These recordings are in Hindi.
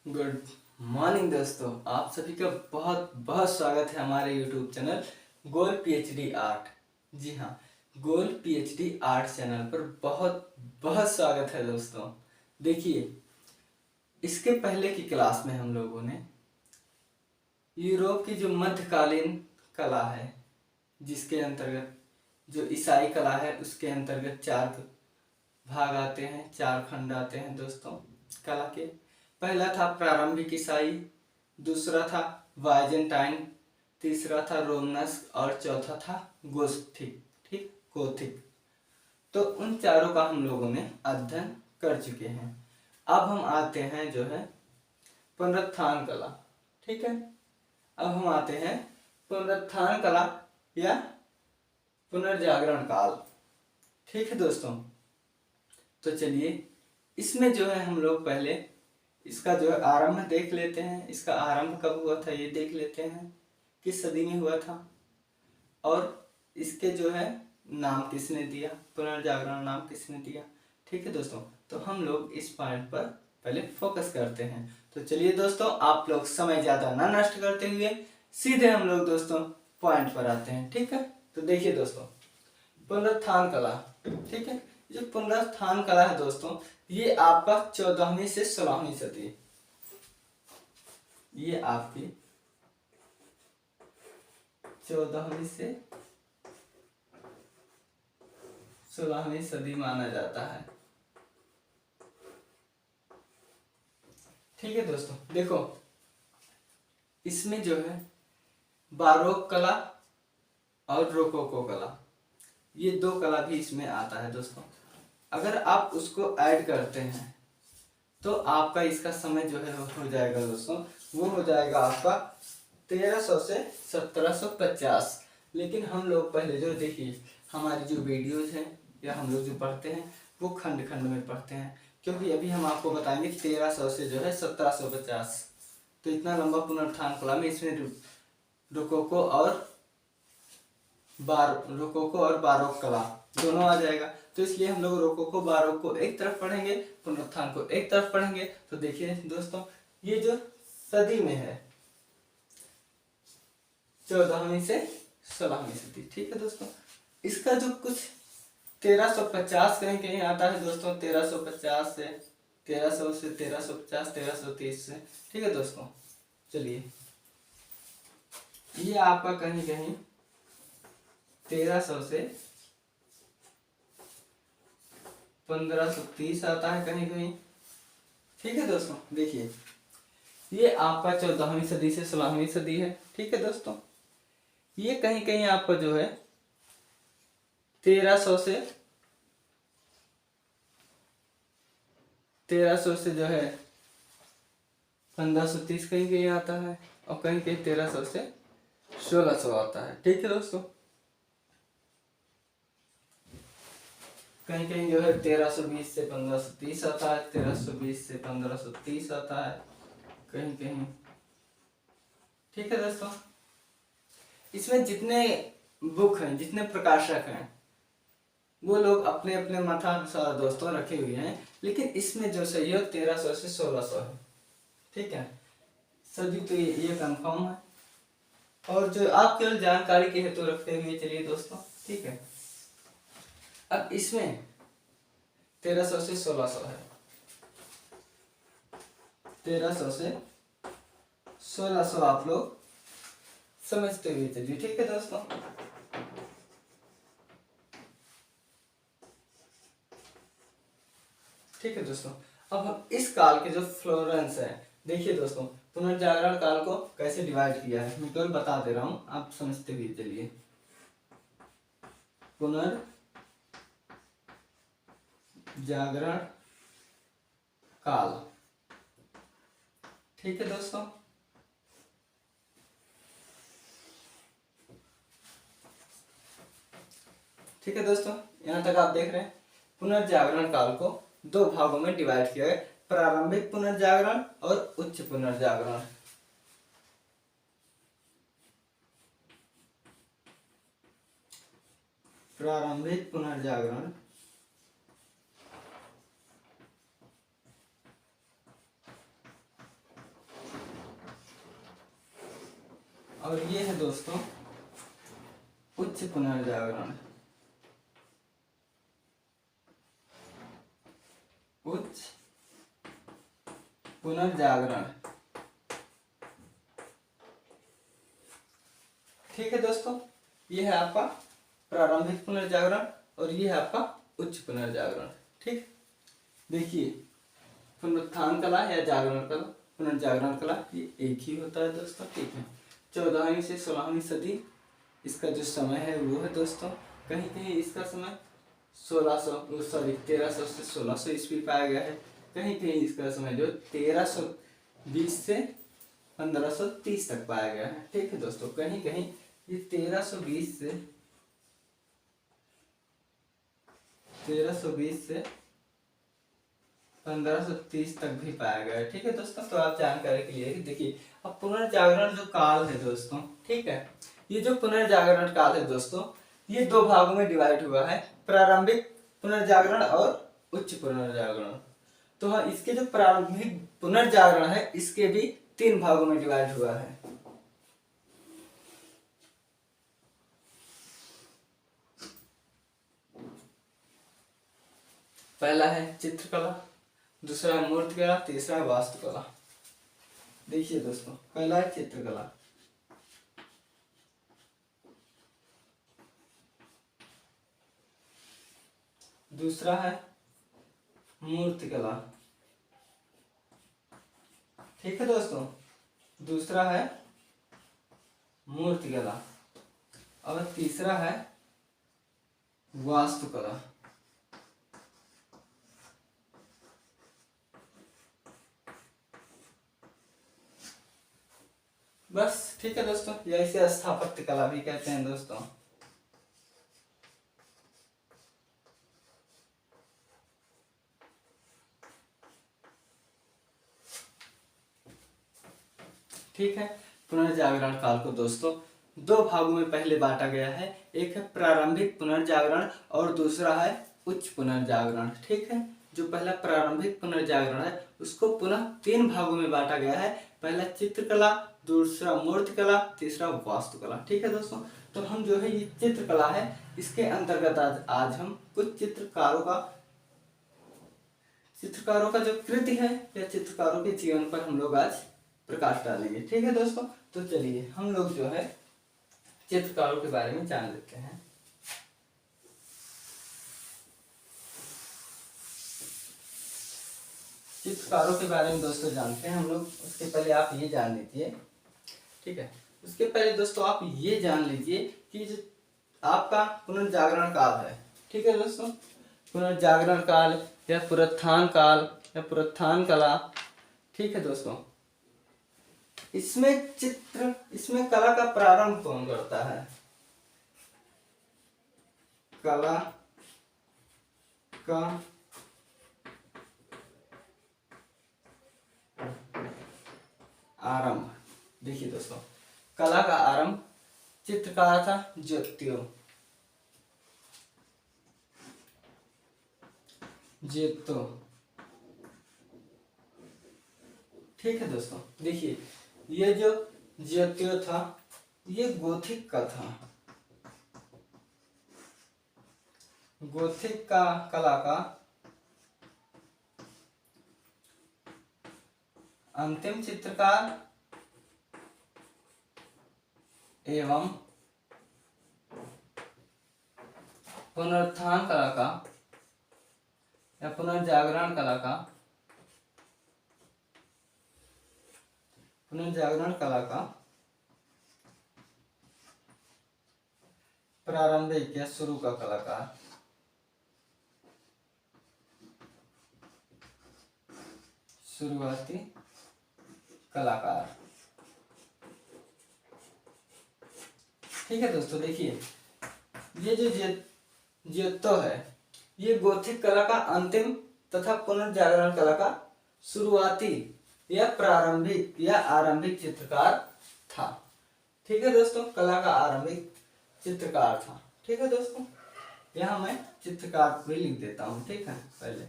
गुड मॉर्निंग दोस्तों, आप सभी का बहुत बहुत स्वागत है हमारे यूट्यूब चैनल गोल पीएचडी आर्ट। जी हाँ, गोल पीएचडी आर्ट चैनल पर बहुत बहुत स्वागत है दोस्तों। देखिए, इसके पहले की क्लास में हम लोगों ने यूरोप की जो मध्यकालीन कला है, जिसके अंतर्गत जो ईसाई कला है, उसके अंतर्गत चार भाग आते हैं, चार खंड आते हैं दोस्तों कला के। पहला था प्रारंभिक ईसाई, दूसरा था वाइजेंटाइन, तीसरा था रोमनस और चौथा था गोथिक। ठीक, गोथिक। तो उन चारों का हम लोगों ने अध्ययन कर चुके हैं। अब हम आते हैं जो है पुनरुत्थान कला। ठीक है, अब हम आते हैं पुनरुत्थान कला या पुनर्जागरण काल। ठीक है दोस्तों, तो चलिए इसमें जो है हम लोग पहले इसका जो है आरंभ देख लेते हैं। इसका आरंभ कब हुआ था ये देख लेते हैं, किस सदी में हुआ था और इसके जो है नाम किसने दिया, पुनर्जागरण नाम किसने दिया। ठीक है दोस्तों, तो हम लोग इस पॉइंट पर पहले फोकस करते हैं। तो चलिए दोस्तों, आप लोग समय ज़्यादा ना नष्ट करते हुए सीधे हम लोग दोस्तों पॉइंट पर आते हैं। ठीक है, तो देखिए दोस्तों, पुनरुत्थान कला। ठीक है, जो पुनरुत्थान कला है दोस्तों, ये आपका 14वीं से 16वीं सदी, ये आपकी 14वीं से 16वीं सदी माना जाता है। ठीक है दोस्तों, देखो इसमें जो है बारोक कला और रोकोको कला, ये दो कला भी इसमें आता है दोस्तों। अगर आप उसको ऐड करते हैं तो आपका इसका समय जो है हो जाएगा दोस्तों, वो हो जाएगा आपका 1300 से 1750। लेकिन हम लोग पहले जो देखिए हमारी जो वीडियोज हैं या हम लोग जो पढ़ते हैं वो खंड खंड में पढ़ते हैं, क्योंकि अभी हम आपको बताएंगे 1300 से जो है 1750। तो इतना लंबा पुनरुत्थान कला में इसमें रोकोको और बारोक कला दोनों आ जाएगा। तो इसलिए हम लोग रोकोको बारोक को एक तरफ पढ़ेंगे, पुनरुत्थान को एक तरफ पढ़ेंगे। तो देखिए दोस्तों, ये जो सदी में है 14वीं से 16वीं सदी। ठीक है दोस्तों, इसका जो कुछ 1350 कहीं कहीं आता है दोस्तों, 1350 से 1300 से 1350 1330 से। ठीक है दोस्तों, चलिए ये आपका कहीं कहीं 1300 से 1530 आता है कहीं कहीं। ठीक है दोस्तों, देखिए ये आपका 14वीं सदी से 16वीं सदी है। ठीक है दोस्तों, ये कहीं कहीं आपका जो है 1300 से जो है 1530 कहीं कहीं आता है और कहीं कहीं 1300 से 1600 आता है। ठीक है दोस्तों, कहीं कहीं जो है 1320 से 1530 आता है, 1320 से 1530 आता है कहीं कहीं। ठीक है दोस्तों, इसमें जितने बुक हैं, जितने प्रकाशक हैं, वो लोग अपने अपने मतानुसार दोस्तों रखे हुए हैं, लेकिन इसमें जो सही है 1300 से 1600 है। ठीक है, सभी तो ये कंफर्म है और जो आप केवल जानकारी के हेतु रखते हुए चलिए दोस्तों। ठीक है, अब इसमें 1300 से 1600 है, 1300 से 1600 आप लोग समझते हुए चलिए। ठीक है दोस्तों, ठीक है दोस्तों, अब हम इस काल के जो फ्लोरेंस है, देखिए दोस्तों पुनर्जागरण काल को कैसे डिवाइड किया है मैं केवल बता दे रहा हूं, आप समझते हुए चलिए। पुनर्जागरण काल। ठीक है दोस्तों, ठीक है दोस्तों, यहां तक आप देख रहे हैं। पुनर्जागरण काल को दो भागों में डिवाइड किया है, प्रारंभिक पुनर्जागरण और उच्च पुनर्जागरण। प्रारंभिक पुनर्जागरण और ये है दोस्तों उच्च पुनर्जागरण। उच्च पुनर्जागरण, ठीक है दोस्तों। ये है आपका प्रारंभिक पुनर्जागरण और ये है आपका उच्च पुनर्जागरण। ठीक, देखिए पुनरुत्थान कला या जागरण कला, पुनर्जागरण कला, ये एक ही होता है दोस्तों। ठीक है, 14वीं से 16वीं सदी इसका जो समय है वो है दोस्तों। कहीं कहीं इसका समय 1300 से 1600 ईस्वी पाया गया है। कहीं कहीं इसका समय जो 1320 से 1530 तक पाया गया है। ठीक है दोस्तों, कहीं कहीं ये 1320 से 1530 तक भी पाया गया है। ठीक है दोस्तों, तो आप जानकारी के लिए देखिए। अब पुनर्जागरण जो काल है दोस्तों, ठीक है, ये जो पुनर्जागरण काल है दोस्तों, ये दो भागों में डिवाइड हुआ है, प्रारंभिक पुनर्जागरण और उच्च पुनर्जागरण। तो हाँ, इसके जो प्रारंभिक पुनर्जागरण है इसके भी 3 भागों में डिवाइड हुआ है। पहला है चित्रकला, दूसरा है मूर्तिकला, तीसरा है वास्तुकला। देखिए दोस्तों, पहला है चित्रकला। दूसरा है मूर्तिकला। ठीक है दोस्तों, दूसरा है मूर्तिकला और तीसरा है वास्तुकला। बस ठीक है दोस्तों, या इसे स्थापत्य कला भी कहते हैं दोस्तों। ठीक है, पुनर्जागरण काल को दोस्तों 2 भागों में पहले बांटा गया है। एक है प्रारंभिक पुनर्जागरण और दूसरा है उच्च पुनर्जागरण। ठीक है, जो पहला प्रारंभिक पुनर्जागरण है उसको पुनः 3 भागों में बांटा गया है। पहला चित्रकला, दूसरा मूर्तिकला, तीसरा वास्तुकला। ठीक है दोस्तों, तो हम जो है ये चित्रकला है, इसके अंतर्गत आज हम कुछ चित्रकारों का जो कृति है या चित्रकारों के जीवन पर हम लोग आज प्रकाश डालेंगे। ठीक है दोस्तों, तो चलिए हम लोग जो है चित्रकारों के बारे में जान लेते हैं। चित्रकारों के बारे में दोस्तों जानते हैं हम लोग। उसके पहले आप ये जान लीजिए, ठीक है, उसके पहले दोस्तों आप ये जान लीजिए कि जो आपका पुनर्जागरण काल है, ठीक है दोस्तों, पुनर्जागरण काल या पुनरुत्थान काल या पुनरुत्थान कला, ठीक है दोस्तों, इसमें कला का प्रारंभ कौन करता है? कला का आरंभ, देखिए दोस्तों, कला का आरंभ चित्रकार था ज्योतियो। ठीक है दोस्तों, देखिए ये जो ज्योतियो था ये गोथिक का था। गोथिक का कला का अंतिम चित्रकार एवं पुनरुत्थान कला का या पुनर्जागरण कला का प्रारंभिक या शुरू का कलाकार, शुरुआती कलाकार। ठीक है दोस्तों, देखिए ये जो ज्योतो है ये गोथिक कला का अंतिम तथा पुनर्जागरण कला का शुरुआती या प्रारंभिक या आरंभिक चित्रकार था। ठीक है दोस्तों, कला का आरंभिक चित्रकार था। ठीक है दोस्तों, यहाँ मैं चित्रकार भी लिख देता हूँ। ठीक है, पहले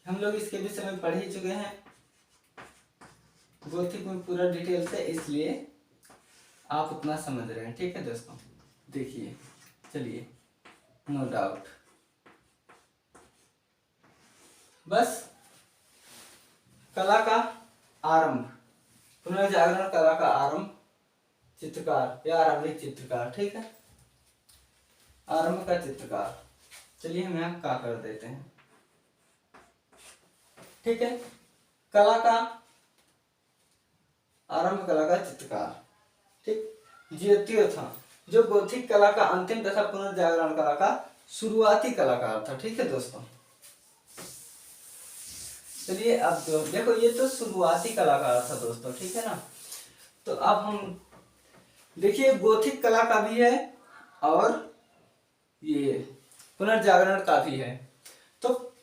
हम लोग इसके विषय में पढ़ ही चुके हैं गोथिक में पूरा डिटेल से, इसलिए आप उतना समझ रहे हैं, ठीक है दोस्तों। देखिए, चलिए, नो डाउट, बस कला का आरंभ, पुनर्जागरण कला का आरंभ, चित्रकार या आरंभिक चित्रकार, ठीक है, आरंभ का चित्रकार। चलिए हम यहाँ का कर देते हैं, ठीक है। कला का आरंभ, कला का चित्रकार, ठीक। ज्योतियो था जो गोथिक कला का अंतिम तथा पुनर्जागरण कला का शुरुआती कलाकार था, ठीक है दोस्तों। चलिए अब जो देखो, ये तो शुरुआती कलाकार था दोस्तों, ठीक है ना। तो अब हम देखिए, गोथिक कला का भी है और ये पुनर्जागरण का भी है। तो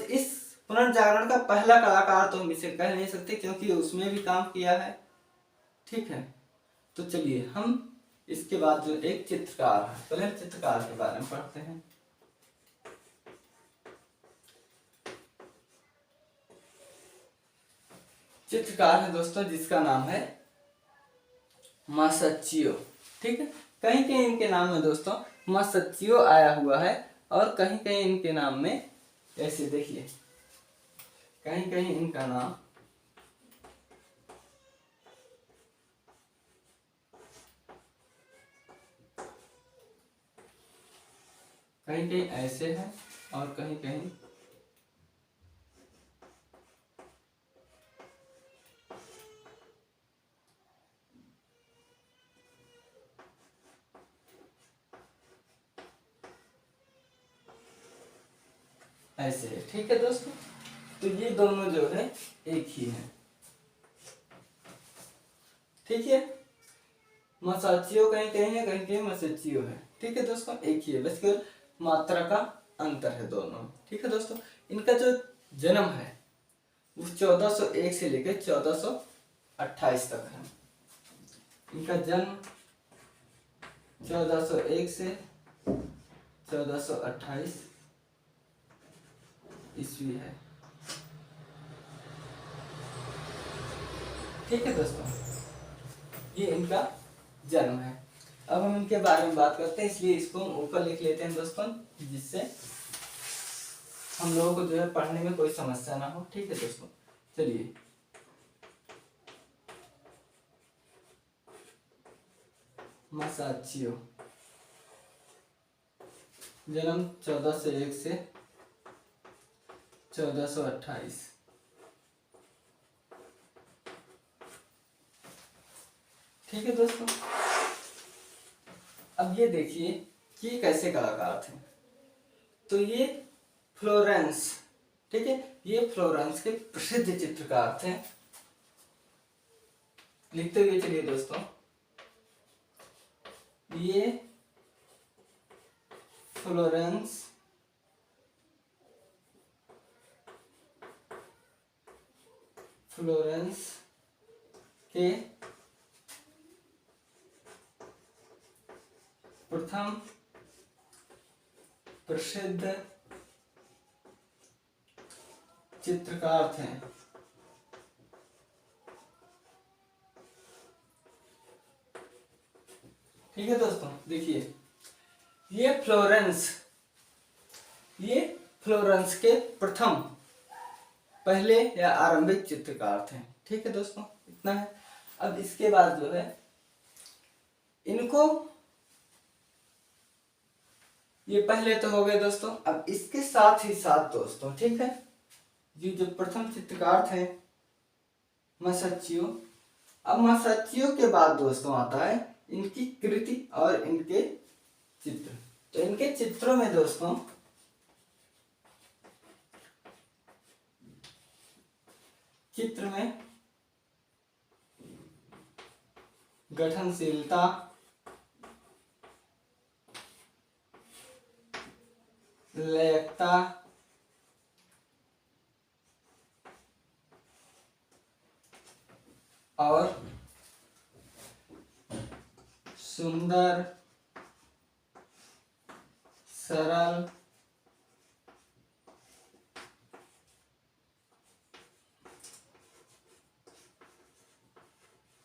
इस पुनर्जागरण का पहला कलाकार तो हम इसे कह नहीं सकते, क्योंकि उसमें भी काम किया है, ठीक है। तो चलिए हम इसके बाद जो एक चित्रकार है, पहले चित्रकार के बारे में पढ़ते हैं। चित्रकार है दोस्तों जिसका नाम है मासच्चियो, ठीक है। कहीं कहीं इनके नाम में दोस्तों मासच्चियो आया हुआ है, और कहीं कहीं इनके नाम में ऐसे देखिए, कहीं कहीं इनका नाम कहीं कहीं ऐसे है और कहीं कहीं ऐसे है, ठीक है दोस्तों। तो ये दोनों जो है एक ही है, ठीक है। मासाचियो कहीं कहीं है, कहीं कहीं मासच्चियो है, ठीक है दोस्तों, एक ही है, बस केवल मात्रा का अंतर है दोनों, ठीक है दोस्तों। इनका जो जन्म है वो 1401 से लेकर 1428 तक है। इनका जन्म 1401 से 1428 ईस्वी है, ठीक है दोस्तों। ये इनका जन्म है। अब हम इनके बारे में बात करते हैं, इसलिए इसको हम ऊपर लिख लेते हैं दोस्तों, जिससे हम लोगों को जो है पढ़ने में कोई समस्या ना हो, ठीक है दोस्तों। चलिए, मासाचियो, जन्म 1401 से 1428, ठीक है दोस्तों। अब ये देखिए कि ये कैसे कलाकार थे। तो ये फ्लोरेंस, ठीक है, ये फ्लोरेंस के प्रसिद्ध चित्रकार थे। लिखते हुए चलिए दोस्तों, ये फ्लोरेंस के प्रथम प्रसिद्ध चित्रकार थे। ठीक है दोस्तों, देखिए ये फ्लोरेंस के प्रथम पहले या आरंभिक चित्रकार थे। ठीक है दोस्तों, इतना है। अब इसके बाद जो है इनको, ये पहले तो हो गए दोस्तों। अब इसके साथ ही साथ दोस्तों, ठीक है, ये जो प्रथम चित्रकार थे मासाचियो, अब मासाचियो के बाद दोस्तों आता है इनकी कृति और इनके चित्र। तो इनके चित्रों में दोस्तों चित्र में गठनशीलता, लयता, और सुंदर, सरल,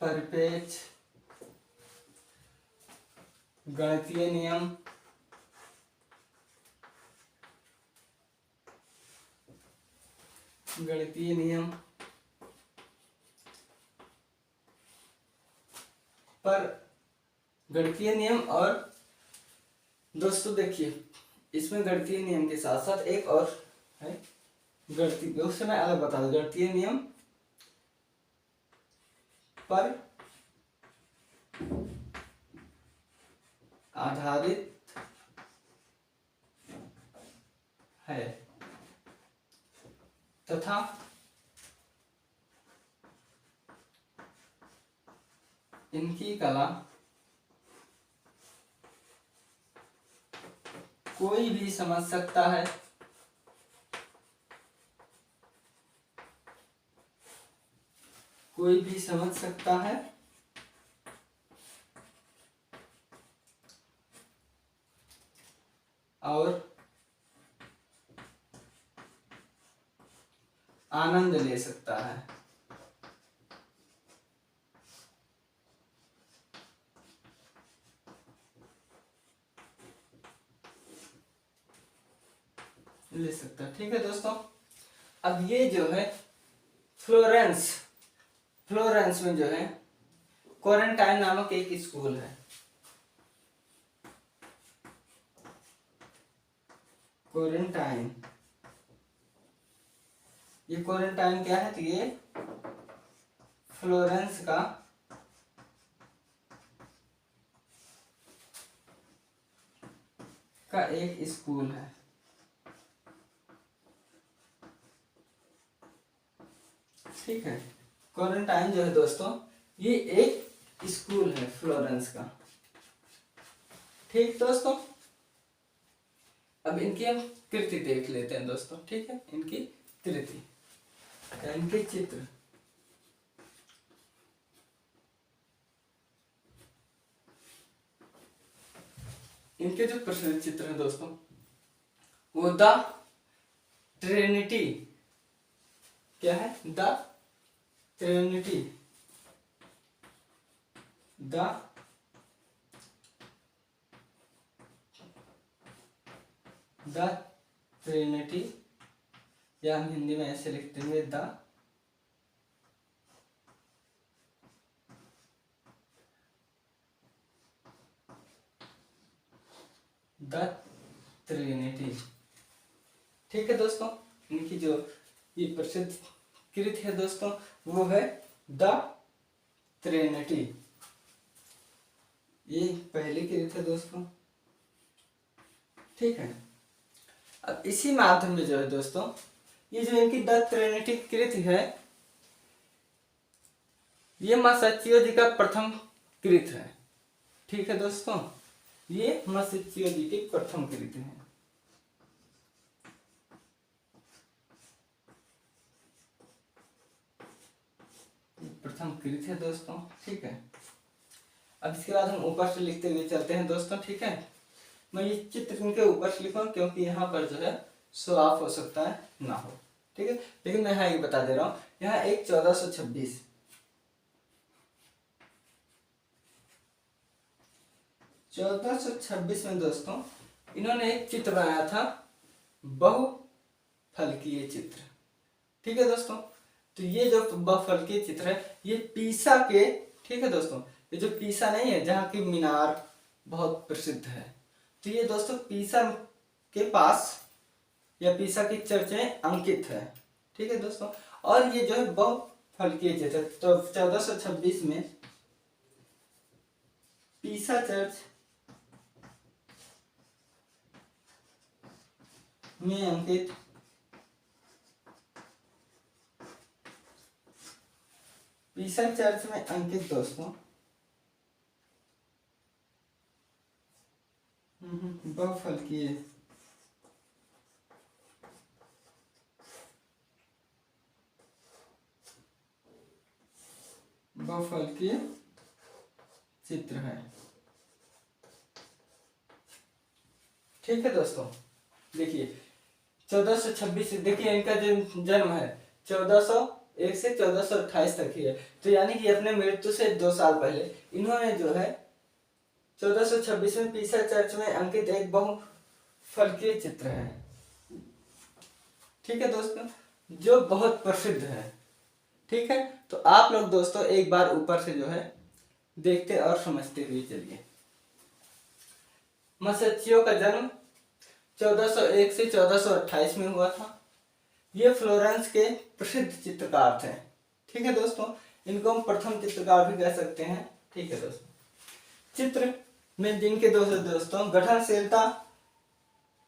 परिपेक्ष गणितीय नियम, गणितीय नियम पर गणितीय नियम। और दोस्तों देखिए, इसमें गणितीय नियम के साथ साथ एक और है गणितीय, उससे मैं अलग बता दूं, गणितीय नियम पर आधारित है तथा इनकी कला कोई भी समझ सकता है, कोई भी समझ सकता है और आनंद ले सकता है। ले सकता है, ठीक है दोस्तों। अब ये जो है फ्लोरेंस, फ्लोरेंस में जो है क्वारंटाइन नामक एक स्कूल है। क्वारंटाइन, ये क्वारंटाइन क्या है? तो ये फ्लोरेंस का एक स्कूल है। ठीक है, क्वारंटाइन जो है दोस्तों, ये एक स्कूल है फ्लोरेंस का। ठीक दोस्तों, अब इनकी हम कृति देख लेते हैं दोस्तों। ठीक है, इनकी कृति या इनके चित्र। इनके जो प्रसिद्ध चित्र हैं दोस्तों, वो द ट्रिनिटी, क्या है? द ट्रिनिटी, द ट्रिनिटी, या हम हिंदी में ऐसे लिखते हैं द ट्रिनिटी। ठीक है दोस्तों, इनकी जो ये प्रसिद्ध कृत है दोस्तों, वो है द ट्रिनिटी। ये पहली कृत है दोस्तों। ठीक है, अब इसी माध्यम में जो है दोस्तों, ये जो इनकी द ट्रिनिटी कृत है, ये मां सच्चियो जी का प्रथम कृत है। ठीक है दोस्तों, ये मां सच्चियो जी की प्रथम कृत है। प्रथम कृत है दोस्तों। ठीक है, अब इसके बाद हम ऊपर से लिखते हुए चलते हैं दोस्तों। ठीक है, मैं ये चित्र इनके ऊपर से लिखूंगा क्योंकि यहाँ पर जो है शो ऑफ हो सकता है ना हो। ठीक है, लेकिन मैं यहाँ ये बता दे रहा हूँ, यहाँ एक 1426 1426 में दोस्तों इन्होंने एक चित्र बनाया था, बहुफलकीय चित्र। ठीक है दोस्तों, तो ये जो बहुफलकीय चित्र है, ये पीसा के, ठीक है दोस्तों, ये जो पीसा नहीं है जहाँ की मीनार बहुत प्रसिद्ध है, तो ये दोस्तों पीसा के पास या पीसा की चर्च में अंकित है। ठीक है दोस्तों, और ये जो है बहुफलकीय चित्र, तो 1426 में पीसा चर्च में अंकित पीसा चर्च में अंकित दोस्तों बहुफलकीय बहुफलकीय चित्र है। ठीक है दोस्तों, देखिए 1426, देखिए इनका जो जन्म है 1401 से 1428 तक ही है, तो यानी कि अपने मृत्यु से 2 साल पहले इन्होंने जो है 1426 में पीसा चर्च में अंकित एक बहुफलकीय चित्र है। ठीक है दोस्तों, जो बहुत प्रसिद्ध है। ठीक है, तो आप लोग दोस्तों एक बार ऊपर से जो है देखते और समझते हुए चलिए। मसच्चियो का जन्म 1401 से 1428 में हुआ था। ये फ्लोरेंस के प्रसिद्ध चित्रकार थे। ठीक है दोस्तों, इनको हम प्रथम चित्रकार भी कह सकते हैं। ठीक है दोस्तों, चित्र में जिनके दोस्तों गठनशीलता,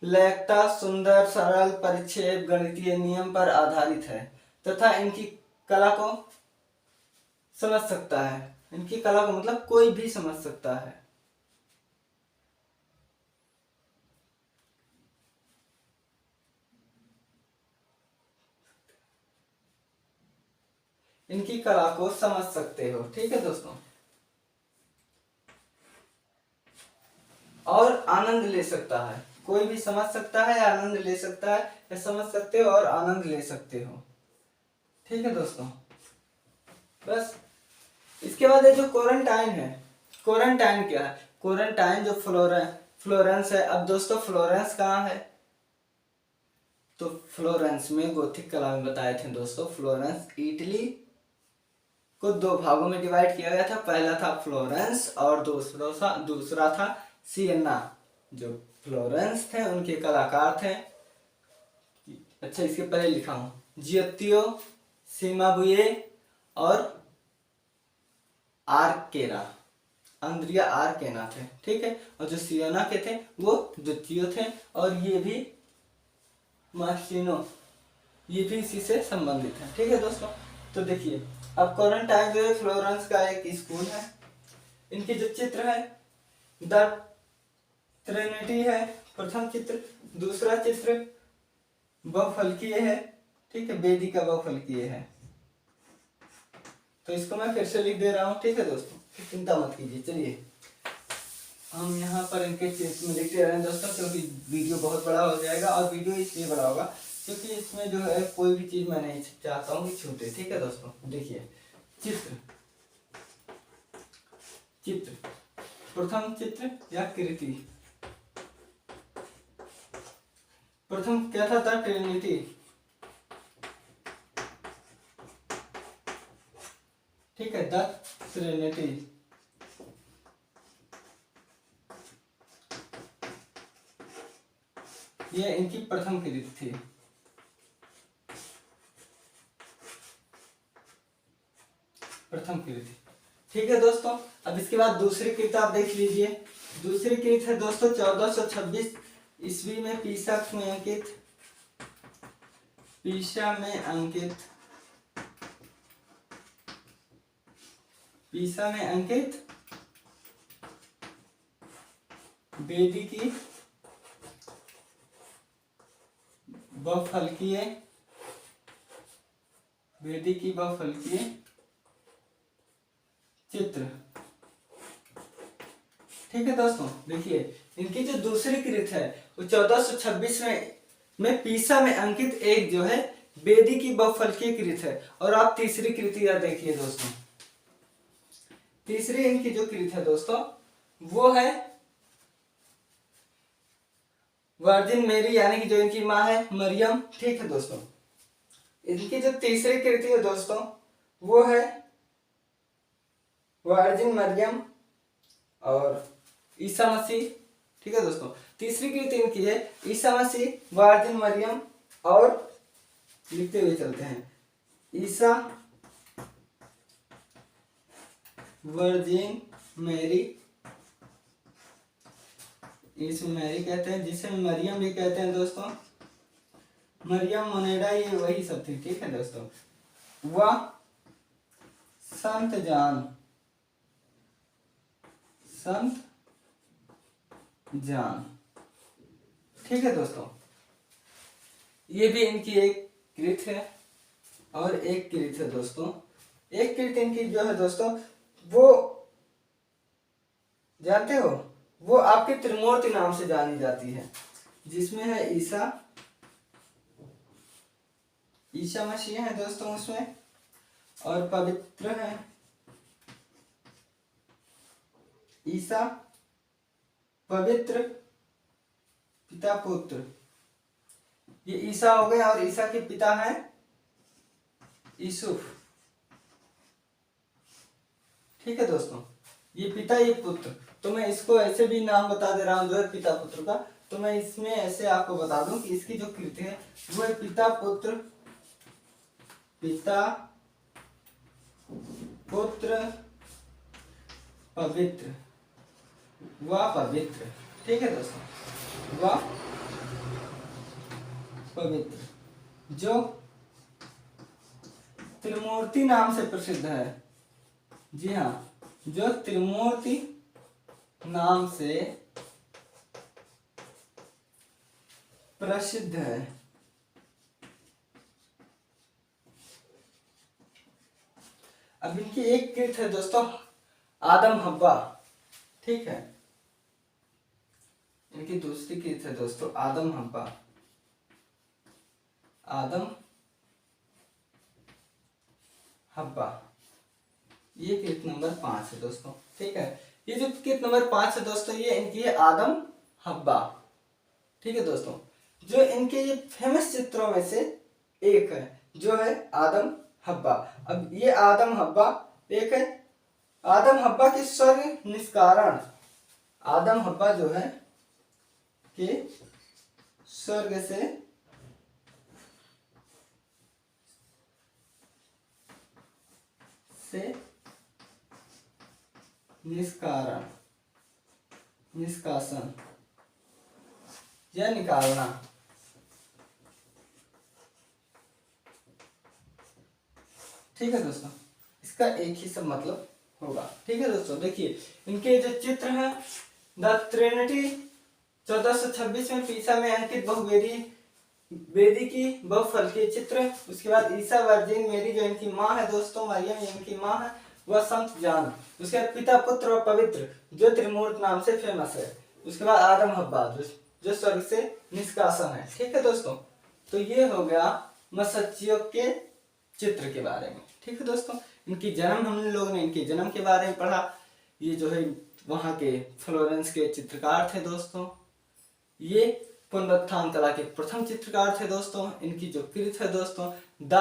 लयकता, सुंदर सरल परिच्छेद गणितीय नियम पर आधारित है तथा इनकी कला को समझ सकता है। इनकी कला को मतलब कोई भी समझ सकता है। इनकी कला को समझ सकते हो। ठीक है दोस्तों, और आनंद ले सकता है। कोई भी समझ सकता है, आनंद ले सकता है, या समझ सकते हो और आनंद ले सकते हो। ठीक है दोस्तों, बस इसके बाद जो कोरेंटाइन है, कोरेंटाइन क्या है? कोरेंटाइन जो फ्लोरेंस है। अब दोस्तों फ्लोरेंस कहाँ है? तो फ्लोरेंस में गोथिक कला में बताए थे दोस्तों, फ्लोरेंस इटली को दो भागों में डिवाइड किया गया था। पहला था फ्लोरेंस और दूसरा था सियन्ना। जो फ्लोरेंस थे उनके कलाकार थे, अच्छा इसके पहले लिखा हूं, जियोत्तियो, सिमाबुए और आर्केरा, अंद्रिया आर्केना थे। ठीक है, और जो सियना के थे वो दुतियो थे, और ये भी मार्टिनो, ये भी इसी से संबंधित है। ठीक है दोस्तों, तो देखिए अब कोरेंटाइन जो है फ्लोरेंस का एक स्कूल है। इनके जो चित्र है द ट्रिनिटी है प्रथम चित्र। दूसरा चित्र बहुफलकीय है। ठीक है, बेदी का बहुफलकीय है। तो इसको मैं फिर से लिख दे रहा हूँ। ठीक है दोस्तों, चिंता मत कीजिए। चलिए हम यहाँ पर इनके चित्र में लिखते रहे दोस्तों, क्योंकि वीडियो बहुत बड़ा हो जाएगा। और वीडियो इसलिए बड़ा होगा क्योंकि इसमें जो है कोई भी चीज मैं नहीं चाहता हूँ कि छूटे। ठीक है दोस्तों, देखिए चित्र, चित्र प्रथम चित्र या कृति। प्रथम क्या था? The Trinity. ठीक है, द ट्रिनिटी। ये इनकी प्रथम कृति थी। प्रथम कृति। ठीक है दोस्तों, अब इसके बाद दूसरी कृति आप देख लीजिए। दूसरी कृति है दोस्तों 1426 ईस्वी में पीसा में अंकित, पीसा में अंकित, पीसा में अंकित बेदी की बहुफलकीय, बेदी की बहुफलकीय चित्र। ठीक है दोस्तों, देखिए इनकी जो दूसरी कृति है वो 1426 में पीसा में अंकित एक जो है बेदी की बहुफलकीय कृति है। और आप तीसरी कृति या देखिए दोस्तों, तीसरी इनकी जो कृति है दोस्तों वो है वर्जिन मेरी, यानी कि जो इनकी माँ है मरियम। ठीक है दोस्तों, इनकी जो तीसरी कृति है दोस्तों वो है वर्जिन मरियम और ईसा मसीह। ठीक है दोस्तों, तीसरी कृति इनकी है ईसा मसीह, वर्जिन मरियम और लिखते हुए चलते हैं ईसा, वर्जिन मेरी, इसमें मैरी कहते हैं, जिसे मरियम भी कहते हैं दोस्तों। मरियम मोनेडा ये वही सब थी। ठीक है दोस्तों, वह संत जान, संत जान। ठीक है दोस्तों, ये भी इनकी एक कृति है। और एक कृति है दोस्तों, एक कृति इनकी जो है दोस्तों वो जानते हो, वो आपके त्रिमूर्ति नाम से जानी जाती है, जिसमें है ईसा, ईसा मसीह है दोस्तों उसमें, और पवित्र है ईसा पवित्र, पिता पुत्र। ये ईसा हो गए और ईसा के पिता हैं यूसुफ। ठीक है दोस्तों, ये पिता ये पुत्र। तो मैं इसको ऐसे भी नाम बता दे रहा हूं जो है पिता पुत्र का। तो मैं इसमें ऐसे आपको बता दूं कि इसकी जो कृति है वो है पिता पुत्र, पिता पुत्र पवित्र, व पवित्र। ठीक है दोस्तों, व पवित्र, जो त्रिमूर्ति नाम से प्रसिद्ध है। जी हाँ, जो त्रिमूर्ति नाम से प्रसिद्ध है। अब इनकी एक कृत है दोस्तों आदम हव्वा। ठीक है, इनकी दूसरी कृत है दोस्तों आदम हव्वा। आदम हव्वा, ये कृत नंबर 5 है दोस्तों। ठीक है, ये जो कृत नंबर 5 है दोस्तों ये इनकी है आदम हव्वा। ठीक है दोस्तों, जो इनके ये फेमस चित्रों में से एक है जो है आदम हव्वा। अब ये आदम हव्वा एक है, आदम हव्वा के स्वर्ग निष्कारण। आदम हव्वा जो है कि स्वर्ग से निष्कारण, निष्कासन या निकालना। ठीक है दोस्तों, इसका एक ही सब मतलब होगा। ठीक है दोस्तों, देखिए इनके जो चित्र हैं द ट्रिनिटी 1426 में पीसा में अंकित बहुवेदी वेदी की बहुफलकीय चित्र। उसके बाद ईसा वर्जिन मेरी जो इनकी माँ है दोस्तों, मरियम इनकी माँ है, वह संत जान। उसके बाद पिता पुत्र और पवित्र जो त्रिमूर्त नाम से फेमस है। उसके बाद आदम हव्वा जो स्वर्ग से निष्कासन है। ठीक है दोस्तों, तो ये हो गया मत्स्यों के चित्र के बारे में। ठीक है दोस्तों, इनकी जन्म हम लोगों ने इनके जन्म के बारे में पढ़ा। ये जो है वहाँ के फ्लोरेंस के चित्रकार थे दोस्तों। ये पुनरुत्थान कला के प्रथम चित्रकार थे दोस्तों। इनकी जो कृत है दोस्तों द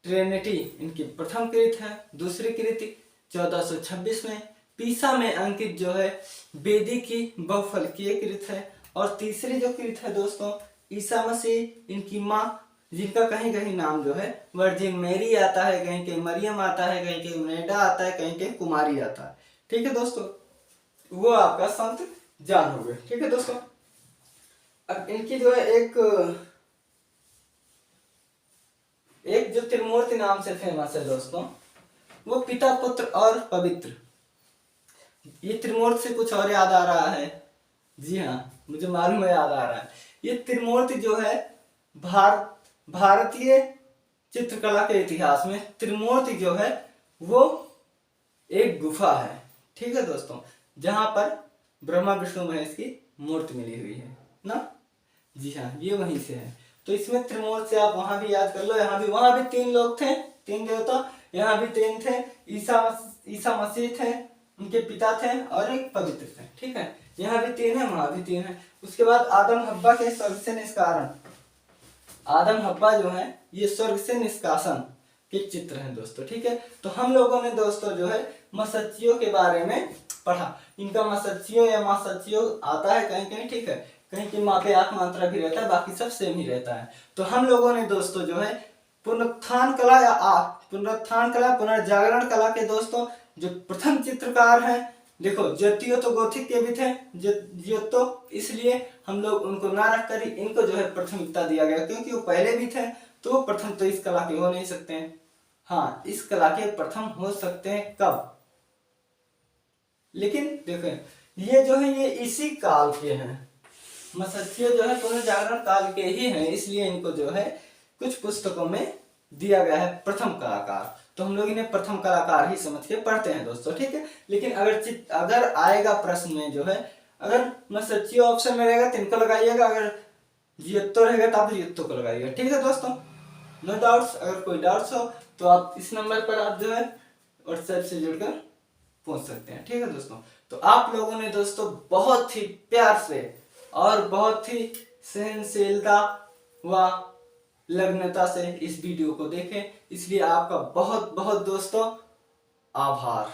ट्रिनिटी इनकी प्रथम कृत है। दूसरी कृति 1426 में पीसा में अंकित जो है वेदी की बहुफलकीय कृत है। और तीसरी जो कृत है दोस्तों ईसा मसीह इनकी माँ, जिनका कहीं कहीं नाम जो है वर्जिन मेरी आता है, कहीं कहीं मरियम आता है, कहीं कहीं मेडा आता है, कहीं कहीं कुमारी आता है। ठीक है दोस्तों, वो आपका संत जान हो गए। ठीक है दोस्तों, अब इनकी जो है एक जो त्रिमूर्ति नाम से फेमस है दोस्तों वो पिता पुत्र और पवित्र। ये त्रिमूर्ति से कुछ और याद आ रहा है? जी हाँ, मुझे मालूम है, याद आ रहा है। ये त्रिमूर्ति जो है भारतीय चित्रकला के इतिहास में त्रिमूर्ति जो है वो एक गुफा है। ठीक है दोस्तों, जहां पर ब्रह्मा विष्णु महेश की मूर्ति मिली हुई है ना। जी हाँ, ये वहीं से है। तो इसमें त्रिमूर्ति से आप वहां भी याद कर लो, यहाँ भी, वहां भी 3 लोग थे, 3 देवता, यहाँ भी 3 थे। ईसा मसीह थे, उनके पिता थे और एक पवित्र थे। ठीक है, यहाँ भी 3 है, वहां भी 3 है। उसके बाद आदम हव्वा के स्वर्ग से निष्कारण। आदम हव्वा जो है ये स्वर्ग से निष्कासन के चित्र हैं दोस्तों। ठीक है, तो हम लोगों ने दोस्तों जो है मत्स्यों के बारे में पढ़ा। इनका मत्स्यों या मत्स्यों आता है कहीं कहीं। ठीक है, कहीं की माँ पे आठ मात्रा भी रहता है, बाकी सब सेम ही रहता है। तो हम लोगों ने दोस्तों जो है पुनरुत्थान कला या पुनर्जागरण कला के दोस्तों जो प्रथम चित्रकार हैं, देखो ज्योतियो तो गोथिक के भी थे, ज्योतो, इसलिए हम लोग उनको ना रख कर इनको जो है प्राथमिकता दिया गया, क्योंकि वो पहले भी थे तो वो प्रथम तो इस कला के हो नहीं सकते हैं। हाँ, इस कला के प्रथम हो सकते हैं कब? लेकिन देखें ये जो है ये इसी काल के हैं। मत्स्य जो है पुनर्जागरण काल के ही हैं, इसलिए इनको जो है कुछ पुस्तकों में दिया गया है प्रथम कलाकार। तो हम लोग इन्हें प्रथम कलाकार ही समझ के पढ़ते हैं दोस्तों। ठीक है, लेकिन अगर आएगा प्रश्न में जो है, अगर मत्स्य ऑप्शन में रहेगा तो इनको लगाइएगा, अगर जियत्तो रहेगा तो आप जियत्तो को लगाइएगा। ठीक है दोस्तों, नो डाउट्स। अगर कोई डाउट्स हो तो आप इस नंबर पर आप जो है व्हाट्सएप से जुड़कर पहुंच सकते हैं। ठीक है दोस्तों, तो आप लोगों ने दोस्तों बहुत ही प्यार से और बहुत ही सहनशीलता व लग्नता से इस वीडियो को देखें, इसलिए आपका बहुत बहुत दोस्तों आभार।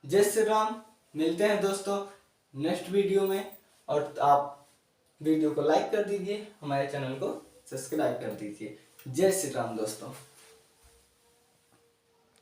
जय श्री राम। मिलते हैं दोस्तों नेक्स्ट वीडियो में, और आप वीडियो को लाइक कर दीजिए, हमारे चैनल को सब्सक्राइब कर दीजिए। जय श्री राम दोस्तों।